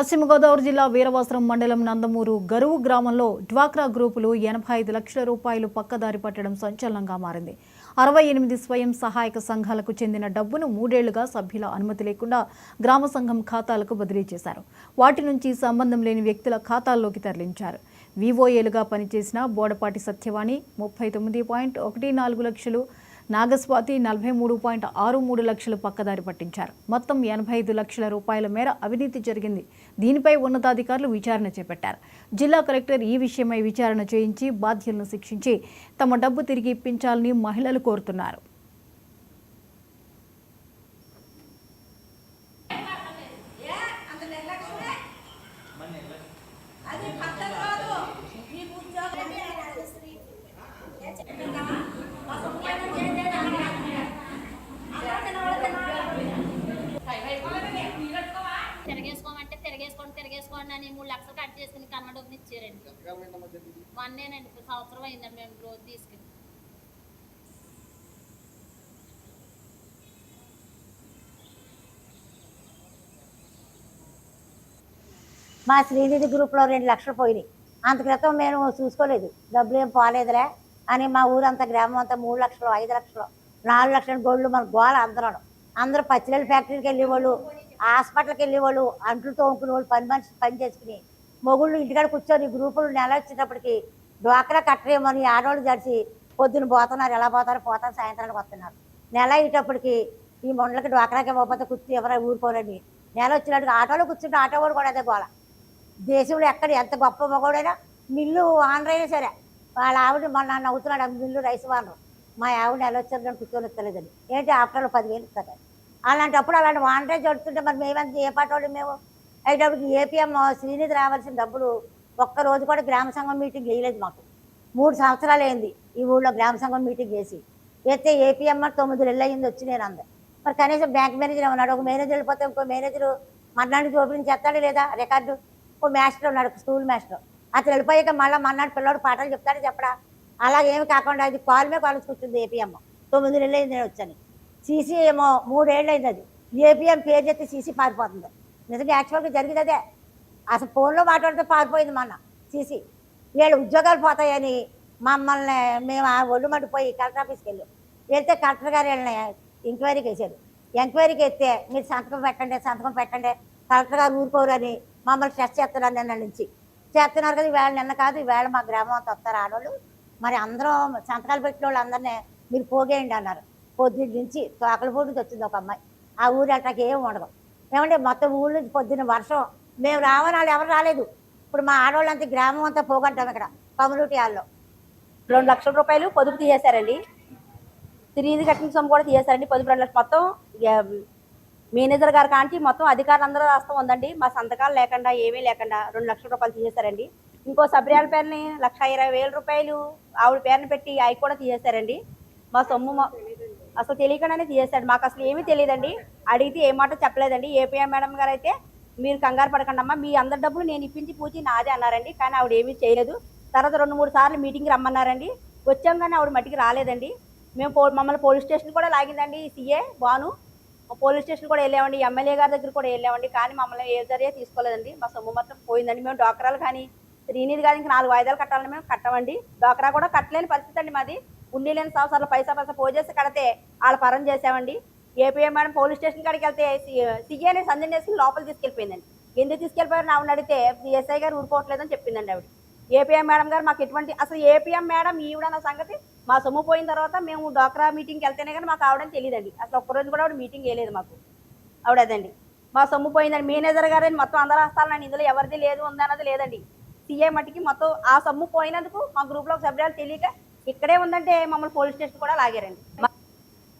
పశ్చిమ గోదావరి జిల్లా వీరవస్త్రం మండలం నందమూరు గరువు గ్రామంలో డ్వాక్రా గ్రూపులు 85 లక్షల రూపాయలు పక్కదారి పట్టడం సంచలనంగా మారింది. 68 స్వయం సహాయక సంఘాలకు చెందిన డబ్బును 3 ఏళ్లుగా సభ్యుల అనుమతి లేకుండా గ్రామ సంఘం ఖాతాలకు బదిలీ చేశారు. వాటి నుంచి సంబంధం లేని వ్యక్తుల ఖాతాల్లోకి తరలించారు. వివోఏలుగా పనిచేసిన బోడపాటి సత్యవాణి 39.14 లక్షలు, నాగస్వాతి 43.63 లక్షలు పక్కదారి పట్టించారు. మొత్తం 85 లక్షల రూపాయల మేర అవినీతి జరిగింది. దీనిపై ఉన్నతాధికారులు విచారణ చేపట్టారు. జిల్లా కలెక్టర్ ఈ విషయమై విచారణ చేయించి బాధ్యులను శిక్షించి తమ డబ్బు తిరిగి ఇప్పించాలని మహిళలు కోరుతున్నారు. తిరగేసుకోండి అని 3 లక్షలు కట్ చేసుకుని కన్న డబ్బులు ఇచ్చారండి. మొన్నేనండి, సంవత్సరం అయిందండి మేము రోజు తీసుకుని. మా శ్రీనిధి గ్రూప్లో 2 లక్షలు పోయినాయి. అంత క్రితం మేము చూసుకోలేదు, డబ్బులు ఏం పోలేదులే అని మా ఊరంతా గ్రామం అంతా 3 లక్షలు, 5 లక్షలు, 4 లక్షల గోళ్ళు మన గోళ అందరూ పచ్చిరల ఫ్యాక్టరీకి వెళ్ళేవాళ్ళు, హాస్పిటల్కి వెళ్ళేవాళ్ళు, అంట్లు తోముకునే వాళ్ళు, పని చేసుకుని మొగుళ్ళు ఇంటికాడ కూర్చొని గ్రూపులు నెల వచ్చేటప్పటికి డ్వాక్రా కట్టరేమని ఆడవాళ్ళు జడిసి పొద్దున్న పోతున్నారు. ఎలా పోతారు సాయంత్రానికి వస్తున్నారు. నెల అయ్యేటప్పటికి ఈ మొండలకి డ్వాక్రాకి పోతే కూర్చుని ఎవరైనా ఊరుకోరండి. నెల వచ్చినట్టుగా ఆటోలో కూర్చుంటే ఆటో వాడు కూడా అదే గోళ. దేశంలో ఎక్కడ ఎంత గొప్ప మగవాడైనా మిల్లు ఆనర్ అయినా సరే వాళ్ళ ఆవిడ మొన్న నవ్వుతున్నాడు, మిల్లు రైస్ వానరు మా ఆవిడ నెల వచ్చారు కూర్చొని ఇస్తలేదని. ఏంటి ఆఫ్టర్లో 10,000 ఇస్తారు. అలాంటప్పుడు అలాంటి వానరే జడుతుంటే మరి మేమంతా ఏ పాటోళ్ళు మేము అయ్యేటప్పటికి ఏపీఎం శ్రీనిధి రావాల్సిన డబ్బులు ఒక్కరోజు కూడా గ్రామ సంఘం మీటింగ్ వేయలేదు. మాకు 3 సంవత్సరాలు అయింది ఈ ఊళ్ళో గ్రామ సంఘం మీటింగ్ వేసి. అయితే ఏపీఎం 9 నెలలు అయింది వచ్చి నేను అంది. మరి కనీసం బ్యాంక్ మేనేజర్ ఉన్నాడు, ఒక మేనేజర్ వెళ్ళిపోతే ఇంకో మేనేజరు మన్నాడికి ఓపెనింగ్ చేస్తాడు లేదా రికార్డు. ఓ మాస్టర్ ఉన్నాడు, స్కూల్ మాస్టర్, అతను వెళ్ళిపోయాక మళ్ళీ మన్నాడు పిల్లవాడు పాఠాలు చెప్తాడు చెప్పడా. అలాగేమి కాకుండా అది కాల్ మీద కాలేజ్ కూర్చుంది ఏపీఎం. 9 నెలలు అయింది నేను వచ్చాను. సీసీ ఏమో 3 ఏళ్ళు అయింది. అది ఏపీఎం పేరు చెప్తే సీసీ పారిపోతుంది. నిజంగా యాక్చువల్గా జరిగింది అదే. అసలు ఫోన్లో మాట్లాడితే పారిపోయింది మొన్న సీసీ. వీళ్ళు ఉద్యోగాలు పోతాయని మమ్మల్ని మేము ఆ ఒళ్ళు మట్టిపోయి కలెక్టర్ ఆఫీస్కి వెళ్తే కలెక్టర్ గారు వీళ్ళని ఎంక్వైరీకి వేశారు. ఎంక్వైరీకి వేస్తే మీరు సంతకం పెట్టండి కలెక్టర్ గారు ఊరుకోరని మమ్మల్ని స్ట్రెస్ చేస్తున్నారు. నిన్న నుంచి చేస్తున్నారు కదా, ఈవేళ నిన్న కాదు ఈవేళ మా గ్రామం అంతా వస్తారు ఆడవాళ్ళు. మరి అందరం సంతకాలు పెట్టిన వాళ్ళు అందరినీ మీరు పోగేయండి అన్నారు. పొద్దున్న నుంచి తోకలపూడి నుంచి వచ్చింది ఒక అమ్మాయి. ఆ ఊరు అట్టాకి ఏం ఉండదు. ఏమంటే మొత్తం ఊళ్ళో నుంచి పొద్దున్న వర్షం మేము రావని వాళ్ళు ఎవరు రాలేదు. ఇప్పుడు మా ఆడవాళ్ళంతా గ్రామం అంతా పోగొట్టాం ఇక్కడ కమ్యూనిటీ హాల్లో. 2 లక్షల రూపాయలు పొదుపు తీసేశారండి. తిరిగి కట్టిన సొమ్ము కూడా తీసేశారండి. పొదుపు 2 లక్షలు మొత్తం మేనేజర్ గారి కాంచి మొత్తం అధికారులందరూ రాస్తూ ఉందండి. మా సంతకాలు లేకుండా ఏమీ లేకుండా 2 లక్షల రూపాయలు తీసేశారండి. ఇంకో సబ్రియాల పేరుని 1,20,000 రూపాయలు ఆవిడ పేరుని పెట్టి అవి కూడా తీసేశారండి. మా సొమ్ము అసలు తెలియకుండానే తీసేశాడు. మాకు అసలు ఏమీ తెలియదండి. అడిగితే ఏ మాట చెప్పలేదండి. ఏపీఎం మేడం గారు అయితే మీరు కంగారు పడకండి అమ్మా, మీ అందరి డబ్బులు నేను ఇప్పించి పూచి నాదే అన్నారండి. కానీ ఆవిడ ఏమీ చేయలేదు. తర్వాత 2-3 సార్లు మీటింగ్ రమ్మన్నారండి. వచ్చాం కానీ ఆవిడ మట్టికి రాలేదండి. మమ్మల్ని పోలీస్ స్టేషన్ కూడా లాగిందండి. సీఏ బాను పోలీస్ స్టేషన్ కూడా వెళ్ళామండి, ఎమ్మెల్యే గారి దగ్గర కూడా వెళ్ళామండి. కానీ మమ్మల్ని ఏ చర్య తీసుకోలేదండి. మా సొమ్ము మొత్తం పోయిందండి. మేము డ్వాక్రాలు కానీ శ్రీనిధి గారికి 4 వాయిదాలు కట్టాలని మేము కట్టమండి. డ్వాక్రా కూడా కట్టలేని పరిస్థితి అండి మాది. ఉండి లేని సంవత్సరాలు పైసా పోజేసి కడితే వాళ్ళ పరం చేసామండి. ఏపీఎం మేడం పోలీస్ స్టేషన్ కాడికి వెళ్తే సీఏని సంజన్ చేసుకుని లోపల తీసుకెళ్ళిపోయిందండి. ఎందుకు తీసుకెళ్ళిపోయారు ఆవిడ అడిగితే ఎస్ఐ గారు ఊరుకోవట్లేదని చెప్పిందండి ఆవిడ. ఏపీఎం మేడం గారు మాకు ఎటువంటి అసలు ఏపీఎం మేడం ఈవిడ సంగతి మా సొమ్ము పోయిన తర్వాత మేము డ్వాక్రా మీటింగ్కి వెళ్తేనే కానీ మాకు ఆవిడని తెలియదండి. అసలు ఒక్కరోజు కూడా ఆవిడ మీటింగ్ వేయలేదు మాకు. ఆవిడ అదండి మా సొమ్ము పోయిందండి. మేనేజర్ గారు మొత్తం అందరూ వస్తానండి, ఇందులో ఎవరిది లేదు ఉందన్నది లేదండి. సీఏ మట్టికి మొత్తం ఆ సొమ్ము పోయినందుకు మా గ్రూప్లో సభ్యులు తెలియక ఇక్కడే ఉందంటే మమ్మల్ని పోలీస్ స్టేషన్ కూడా లాగారండి.